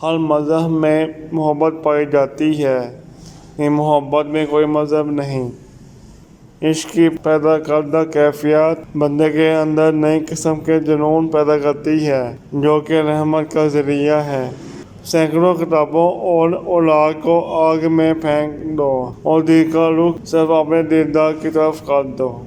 ہر مذہب میں محبت پائی جاتی ہے، لیکن محبت میں کوئی مذہب نہیں۔ عشق کی پیدا کردہ کیفیت بندے کے اندر نئی قسم کے جنون پیدا کرتی ہے جو کہ رحمت کا ذریعہ ہے۔ سینکڑوں کتابوں اور اوراق کو آگ میں پھینک دو اور دل کا رخ صرف اپنے دیدار کی طرف کر دو۔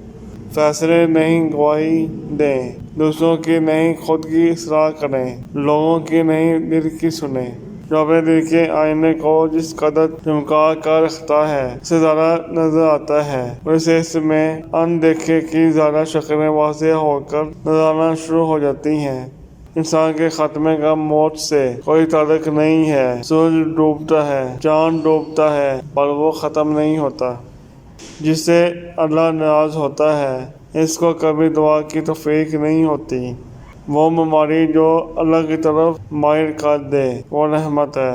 فیصلے نہیں گواہی دیں، دوسروں کی نہیں خود کی اصلاح کریں، لوگوں کی نہیں دل کی سنیں۔ جو اپنے دل کے آئینے کو جس قدر چمکا کر رکھتا ہے اسے زیادہ نظر آتا ہے اور اس میں اندیکھے کی زیادہ شکلیں واضح ہو کر نظر آنا شروع ہو جاتی ہیں۔ انسان کے خاتمے کا موت سے کوئی تعلق نہیں ہے۔ سورج ڈوبتا ہے، چاند ڈوبتا ہے، پر وہ ختم نہیں ہوتا۔ جس سے اللہ ناراض ہوتا ہے اس کو کبھی دعا کی توفیق نہیں ہوتی۔ وہ بیماری جو اللہ کی طرف مائل کر دے وہ رحمت ہے۔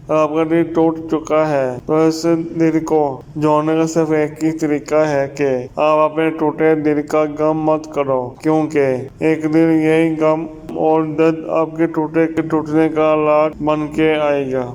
اگر آپ کا دل ٹوٹ چکا ہے تو اس دل کو جوڑنے کا صرف ایک ہی طریقہ ہے کہ آپ اپنے ٹوٹے دل کا غم مت کرو، کیونکہ ایک دن یہی غم اور درد آپ کے ٹوٹنے کا علاج بن کے آئے گا۔